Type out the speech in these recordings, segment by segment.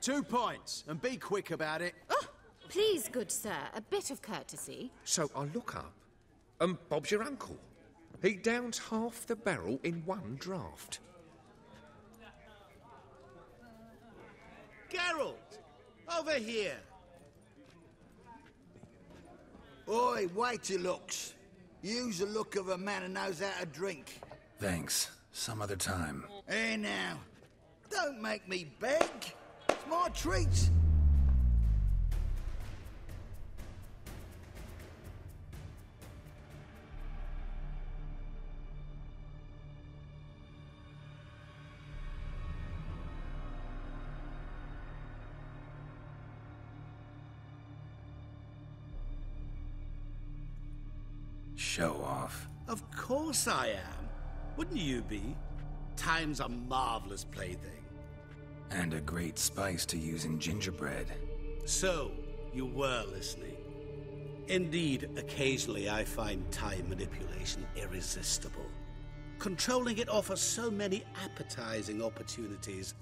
2 points, and be quick about it. Oh, please, good sir, a bit of courtesy. So I look up, and Bob's your uncle. He downs half the barrel in one draft. Geralt! Over here! Oi, wait your looks. Use the look of a man who knows how to drink. Thanks. Some other time. Hey now, don't make me beg. It's my treat. Show off. Of course I am. Wouldn't you be? Time's a marvelous plaything. And a great spice to use in gingerbread. So, you were listening. Indeed, occasionally I find time manipulation irresistible. Controlling it offers so many appetizing opportunities.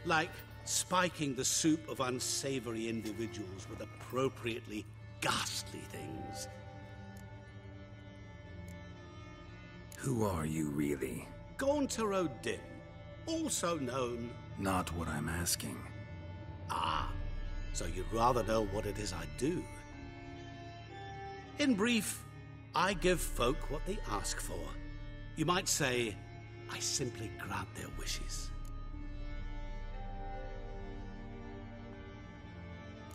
Like spiking the soup of unsavory individuals with appropriately ghastly things. Who are you, really? Gaunter O'Dim, also known... Not what I'm asking. Ah, so you'd rather know what it is I do. In brief, I give folk what they ask for. You might say, I simply grant their wishes.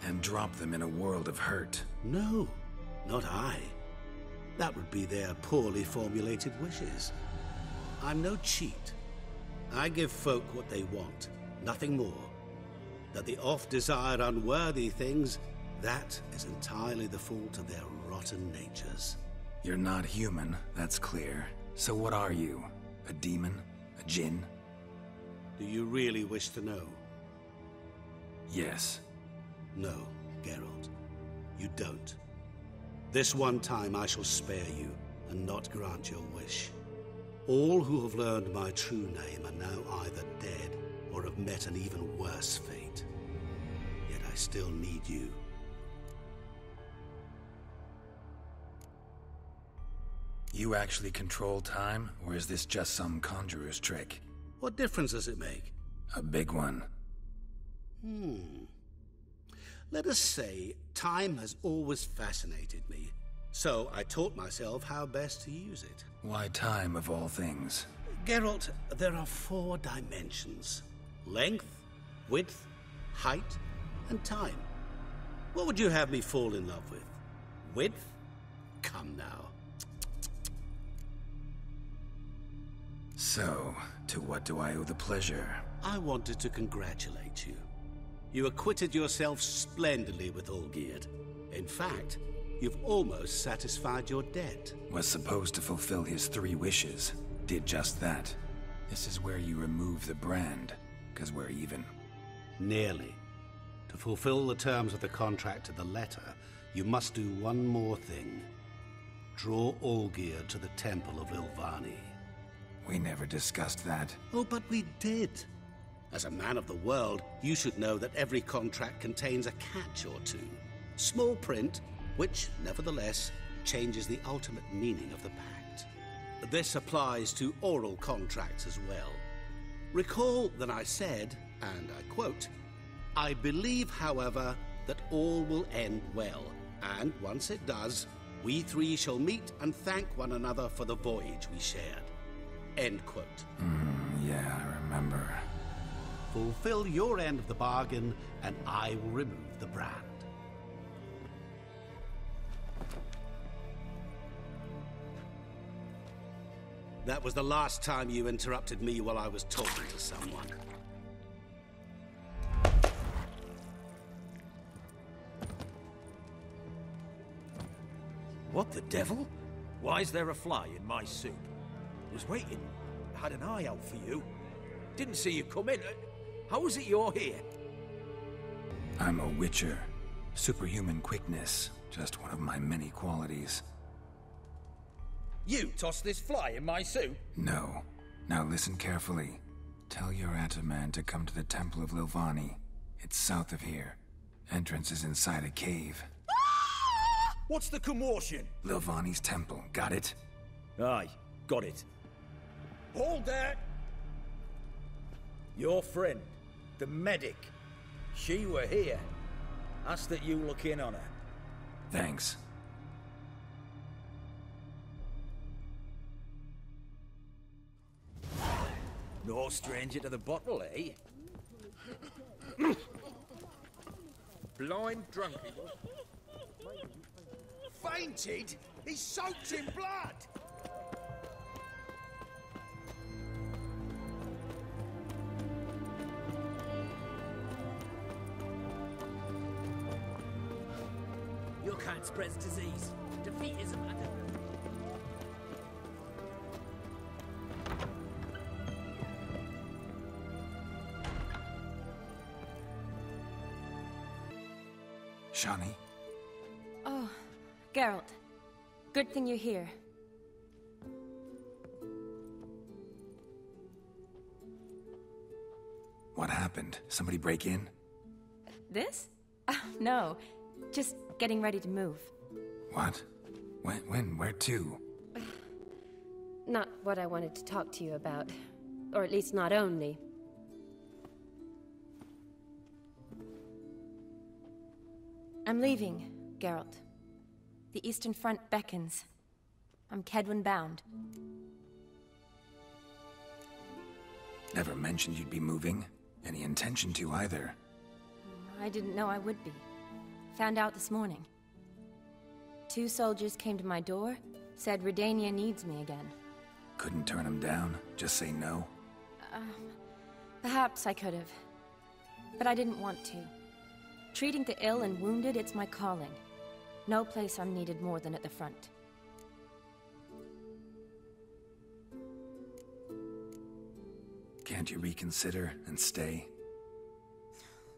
And drop them in a world of hurt. No, not I. That would be their poorly formulated wishes. I'm no cheat. I give folk what they want, nothing more. That they oft desire unworthy things, that is entirely the fault of their rotten natures. You're not human, that's clear. So what are you? A demon? A djinn? Do you really wish to know? Yes. No, Geralt. You don't. This one time I shall spare you, and not grant your wish. All who have learned my true name are now either dead, or have met an even worse fate. Yet I still need you. You actually control time, or is this just some conjurer's trick? What difference does it make? A big one. Let us say, time has always fascinated me. So I taught myself how best to use it. Why time, of all things? Geralt, there are 4 dimensions. Length, width, height, and time. What would you have me fall in love with? Width? Come now. So, to what do I owe the pleasure? I wanted to congratulate you. You acquitted yourself splendidly with Olgierd. In fact, you've almost satisfied your debt. Was supposed to fulfill his 3 wishes. Did just that. This is where you remove the brand, because we're even. Nearly. To fulfill the terms of the contract to the letter, you must do one more thing. Draw Olgierd to the Temple of Lilvani. We never discussed that. Oh, but we did. As a man of the world, you should know that every contract contains a catch or two. Small print, which, nevertheless, changes the ultimate meaning of the pact. This applies to oral contracts as well. Recall that I said, and I quote, "I believe, however, that all will end well, and once it does, we 3 shall meet and thank one another for the voyage we shared." End quote. Yeah, I remember. Fulfill your end of the bargain, and I will remove the brand. That was the last time you interrupted me while I was talking to someone. What the devil? Why is there a fly in my soup? Was waiting. Had an eye out for you. Didn't see you come in. How is it you're here? I'm a witcher. Superhuman quickness. Just one of my many qualities. You tossed this fly in my soup? No. Now listen carefully. Tell your Ataman to come to the Temple of Lilvani. It's south of here. Entrance is inside a cave. What's the commotion? Lilvani's temple, got it? Aye, got it. Hold there! Your friend, the medic. She were here. Ask that you look in on her. Thanks. No stranger to the bottle, eh? Blind drunk he was. Fainted? He's soaked in blood! Your kind spreads disease. Defeat is a matter. Shani? Oh, Geralt. Good thing you're here. What happened? Somebody break in? This? No. Just getting ready to move. What? When? Where to? Not what I wanted to talk to you about. Or at least not only. I'm leaving, Geralt. The Eastern Front beckons. I'm Kedwin bound. Never mentioned you'd be moving. Any intention to either. I didn't know I would be. Found out this morning. 2 soldiers came to my door, said Redania needs me again. Couldn't turn him down? Just say no? Perhaps I could have. But I didn't want to. Treating the ill and wounded, it's my calling. No place I'm needed more than at the front. Can't you reconsider and stay?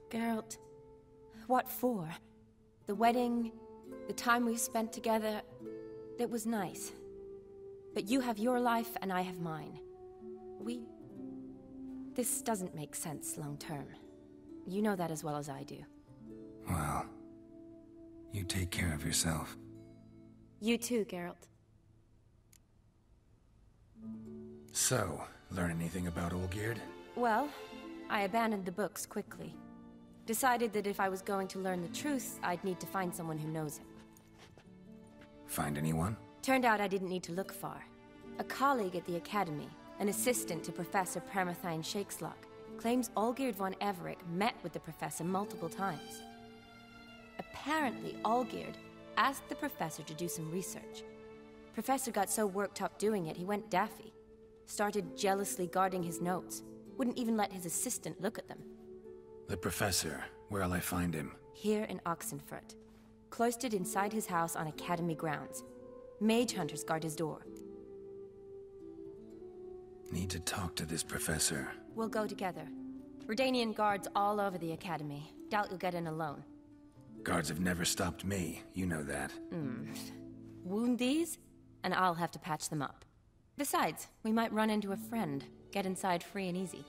Geralt, what for? The wedding, the time we've spent together, it was nice. But you have your life and I have mine. This doesn't make sense long term. You know that as well as I do. Well, you take care of yourself. You too, Geralt. So, learn anything about Olgierd? Well, I abandoned the books quickly. Decided that if I was going to learn the truth, I'd need to find someone who knows it. Find anyone? Turned out I didn't need to look far. A colleague at the Academy, an assistant to Professor Permathine Shakeslock, claims Olgierd von Everec met with the professor multiple times. Apparently, Olgierd asked the professor to do some research. Professor got so worked up doing it, he went daffy. Started jealously guarding his notes. Wouldn't even let his assistant look at them. The professor. Where'll I find him? Here in Oxenfurt. Cloistered inside his house on Academy grounds. Mage hunters guard his door. Need to talk to this professor. We'll go together. Redanian guards all over the Academy. Doubt you'll get in alone. Guards have never stopped me. You know that. Wound these, and I'll have to patch them up. Besides, we might run into a friend. Get inside free and easy.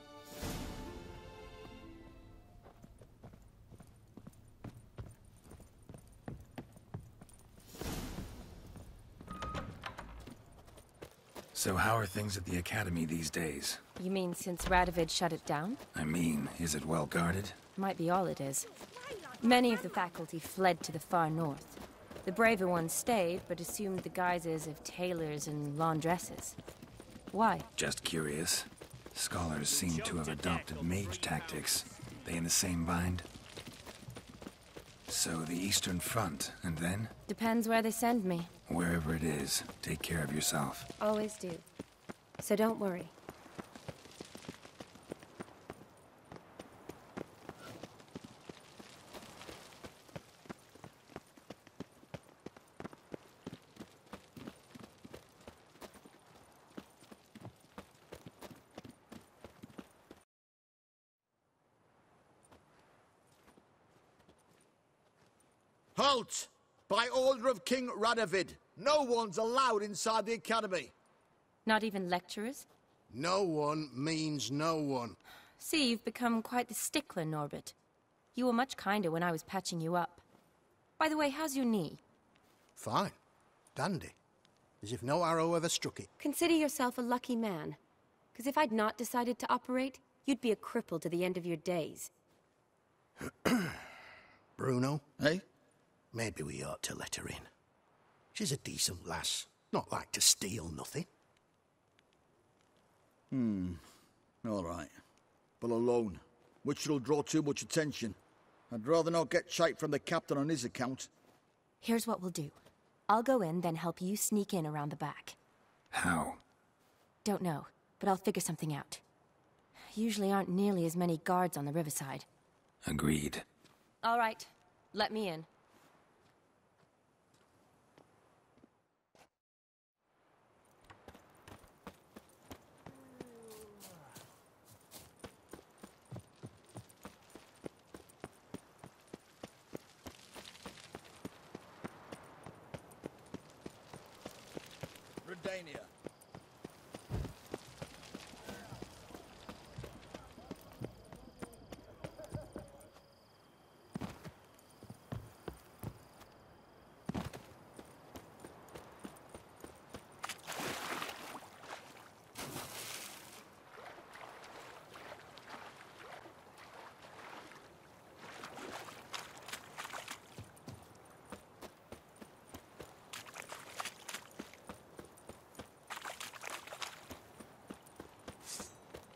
So how are things at the Academy these days? You mean since Radovid shut it down? I mean, is it well guarded? Might be all it is. Many of the faculty fled to the far north. The braver ones stayed, but assumed the guises of tailors and laundresses. Why? Just curious. Scholars seem to have adopted mage tactics. They in the same bind? So the Eastern Front, and then? Depends where they send me. Wherever it is, take care of yourself. Always do. So don't worry. Halt! By order of King Radovid, no one's allowed inside the Academy. Not even lecturers? No one means no one. See, you've become quite the stickler, Norbert. You were much kinder when I was patching you up. By the way, how's your knee? Fine. Dandy. As if no arrow ever struck it. Consider yourself a lucky man. Because if I'd not decided to operate, you'd be a cripple to the end of your days. Bruno? Hey? Maybe we ought to let her in. She's a decent lass. Not like to steal nothing. All right. But alone, which will draw too much attention. I'd rather not get shite from the captain on his account. Here's what we'll do. I'll go in, then help you sneak in around the back. How? Don't know, but I'll figure something out. Usually aren't nearly as many guards on the riverside. Agreed. All right, let me in. Redania.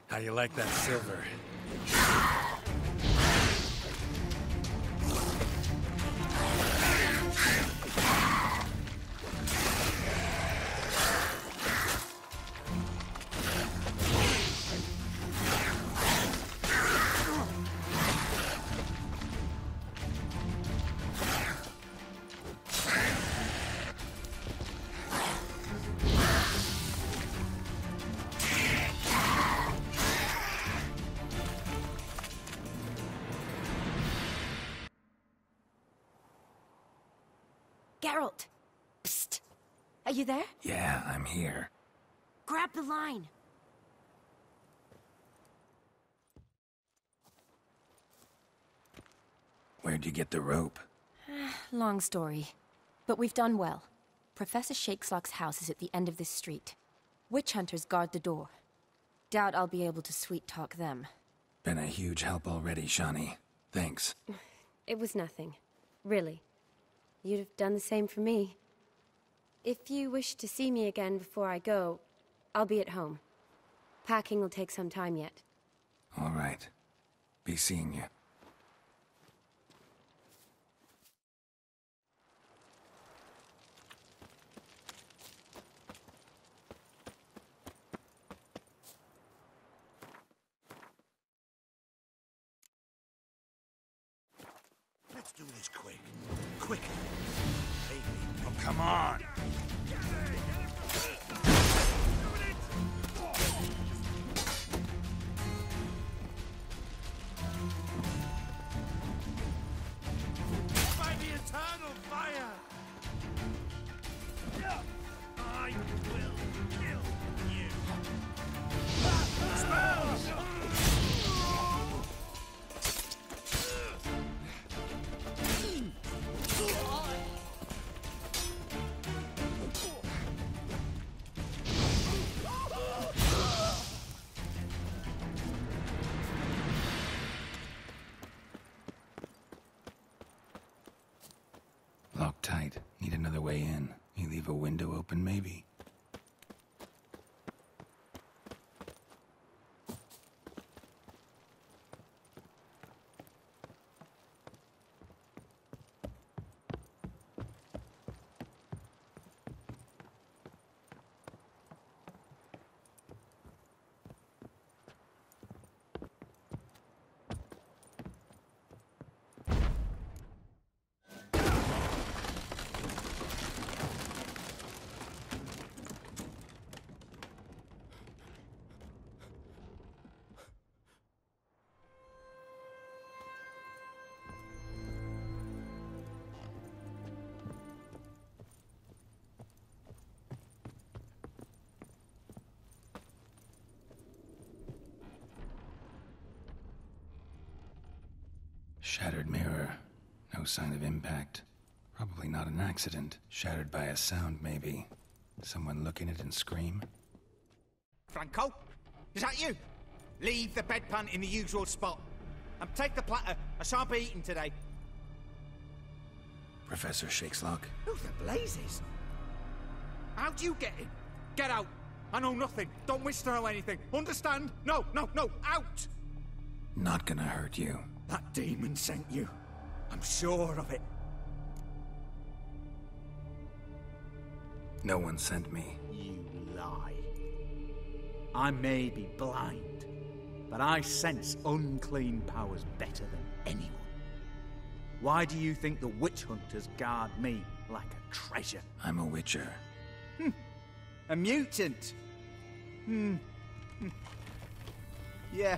How you like that silver? Geralt! Psst! Are you there? Yeah, I'm here. Grab the line! Where'd you get the rope? Long story. But we've done well. Professor Shakeslock's house is at the end of this street. Witch hunters guard the door. Doubt I'll be able to sweet-talk them. Been a huge help already, Shani. Thanks. It was nothing. Really. You'd have done the same for me. If you wish to see me again before I go, I'll be at home. Packing will take some time yet. All right. Be seeing you. Let's do this quick. Quick. Oh, come on! By the eternal fire! I will kill you! Spells! Locked tight. Need another way in. You leave a window open, maybe? Shattered mirror. No sign of impact. Probably not an accident. Shattered by a sound, maybe. Someone look in it and scream? Franco? Is that you? Leave the bedpan in the usual spot. And take the platter. I shan't be eating today. Professor Shakeslock. Who the blazes? How'd you get in? Get out. I know nothing. Don't wish to know anything. Understand? No, no, no. Out! Not gonna hurt you. That demon sent you. I'm sure of it. No one sent me. You lie. I may be blind, but I sense unclean powers better than anyone. Why do you think the witch hunters guard me like a treasure? I'm a witcher. A mutant? Yeah.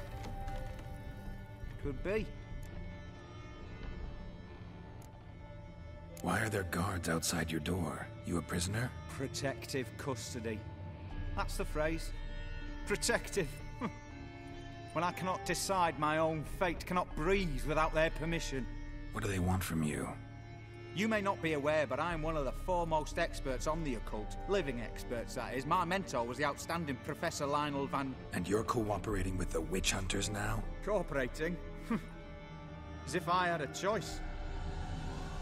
Could be. Why are there guards outside your door? You a prisoner? Protective custody. That's the phrase. Protective. When I cannot decide my own fate, cannot breathe without their permission. What do they want from you? You may not be aware, but I am one of the foremost experts on the occult. Living experts, that is. My mentor was the outstanding Professor Lionel Van... And you're cooperating with the witch hunters now? Cooperating? As if I had a choice.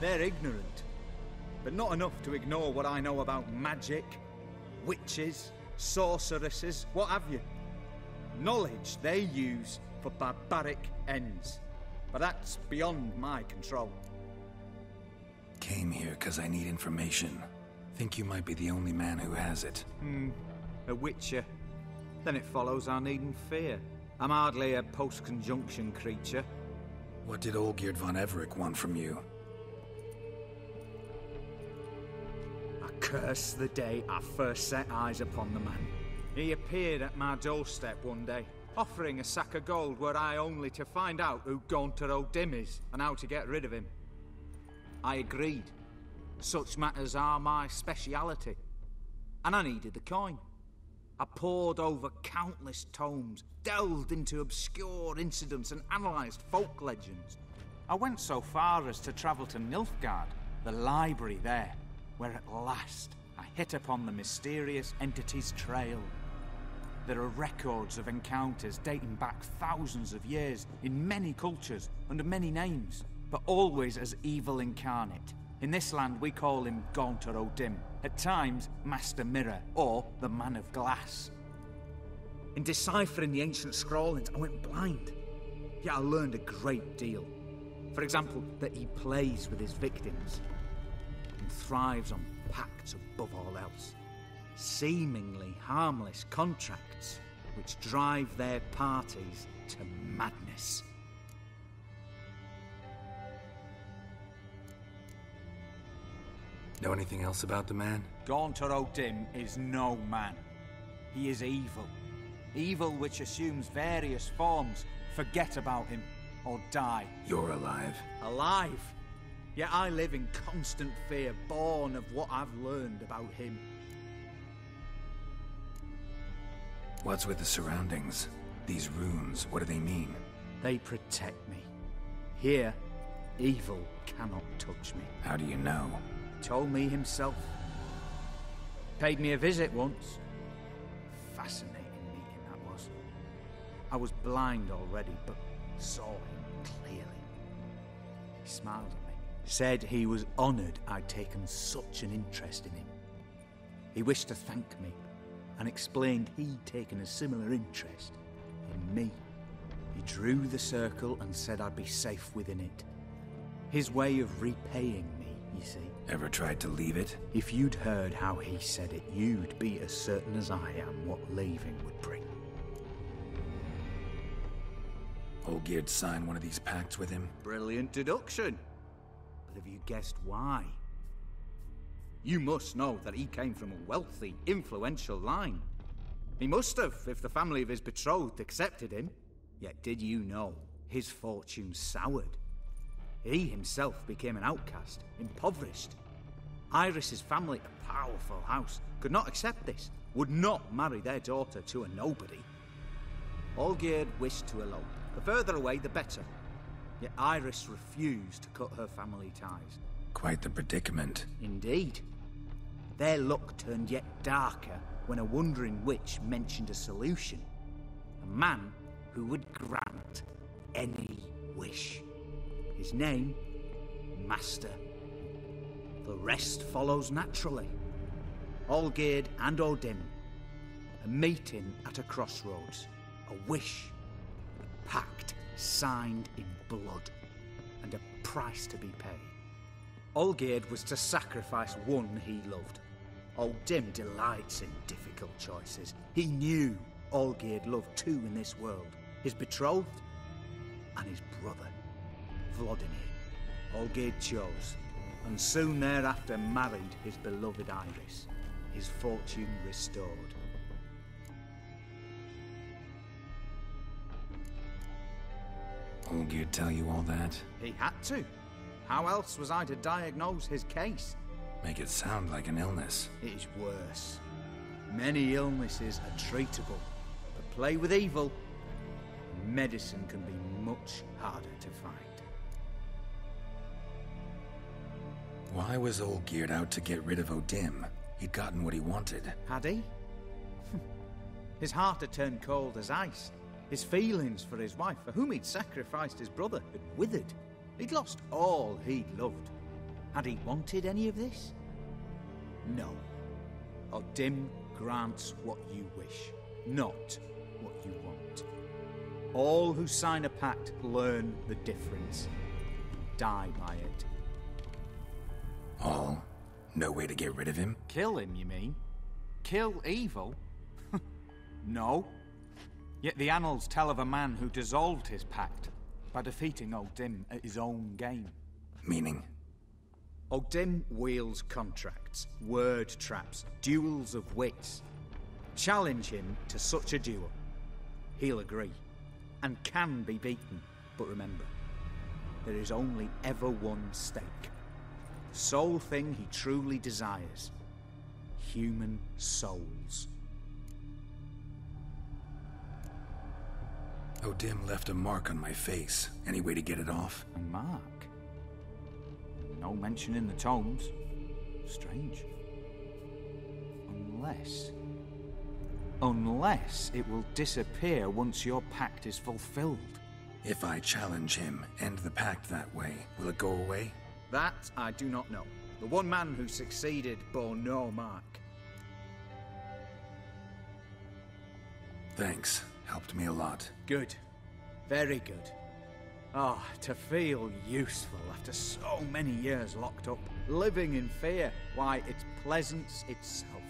They're ignorant, but not enough to ignore what I know about magic, witches, sorceresses, what have you. Knowledge they use for barbaric ends. But that's beyond my control. Came here because I need information. Think you might be the only man who has it. A witcher. Then it follows I needn't fear. I'm hardly a post-conjunction creature. What did Olgierd von Everec want from you? I curse the day I first set eyes upon the man. He appeared at my doorstep one day, offering a sack of gold were I only to find out who Gaunter O'Dim is and how to get rid of him. I agreed. Such matters are my speciality. And I needed the coin. I pored over countless tomes, delved into obscure incidents and analysed folk legends. I went so far as to travel to Nilfgaard, the library there, where at last I hit upon the mysterious entity's trail. There are records of encounters dating back thousands of years in many cultures, under many names, but always as evil incarnate. In this land we call him Gaunter O'Dim, at times Master Mirror, or the Man of Glass. In deciphering the ancient scrawlings, I went blind, yet I learned a great deal. For example, that he plays with his victims, and thrives on pacts above all else. Seemingly harmless contracts, which drive their parties to madness. Know anything else about the man? Gaunter O'Dim is no man. He is evil. Evil which assumes various forms. Forget about him, or die. You're alive. Alive? Yet I live in constant fear, born of what I've learned about him. What's with the surroundings? These runes, what do they mean? They protect me. Here, evil cannot touch me. How do you know? Told me himself. Paid me a visit once. Fascinating meeting that was. I was blind already, but saw him clearly. He smiled at me. Said he was honoured I'd taken such an interest in him. He wished to thank me, and explained he'd taken a similar interest in me. He drew the circle and said I'd be safe within it. His way of repaying me, you see. Ever tried to leave it? If you'd heard how he said it, you'd be as certain as I am what leaving would bring. Olgierd signed one of these pacts with him? Brilliant deduction. But have you guessed why? You must know that he came from a wealthy, influential line. He must have, if the family of his betrothed accepted him. Yet did you know his fortune soured? He himself became an outcast, impoverished. Iris's family, a powerful house, could not accept this, would not marry their daughter to a nobody. Olgierd wished to elope. The further away, the better. Yet Iris refused to cut her family ties. Quite the predicament. Indeed. Their luck turned yet darker when a wandering witch mentioned a solution. A man who would grant any wish. His name, Master. The rest follows naturally. Olgierd and Odin. A meeting at a crossroads. A wish. A pact signed in blood. And a price to be paid. Olgierd was to sacrifice one he loved. Odin delights in difficult choices. He knew Olgierd loved two in this world. His betrothed and his brother, Vladimir. Olgierd chose, and soon thereafter married his beloved Iris, his fortune restored. Olgierd tell you all that? He had to. How else was I to diagnose his case? Make it sound like an illness. It is worse. Many illnesses are treatable, but play with evil, medicine can be much harder to find. Why was Olgierd out to get rid of Odin? He'd gotten what he wanted. Had he? His heart had turned cold as ice. His feelings for his wife, for whom he'd sacrificed his brother, had withered. He'd lost all he'd loved. Had he wanted any of this? No. Odin grants what you wish, not what you want. All who sign a pact learn the difference. Die by it. All? No way to get rid of him? Kill him, you mean? Kill evil? No. Yet the annals tell of a man who dissolved his pact by defeating Odin at his own game. Meaning? Odin wields contracts, word traps, duels of wits. Challenge him to such a duel. He'll agree, and can be beaten. But remember, there is only ever one stake. The sole thing he truly desires. Human souls. Odin left a mark on my face. Any way to get it off? A mark? No mention in the tomes. Strange. Unless it will disappear once your pact is fulfilled. If I challenge him, end the pact that way, will it go away? That I do not know. The one man who succeeded bore no mark. Thanks. Helped me a lot. Good. Very good. Ah, to feel useful after so many years locked up, living in fear. Why, it's pleasance itself.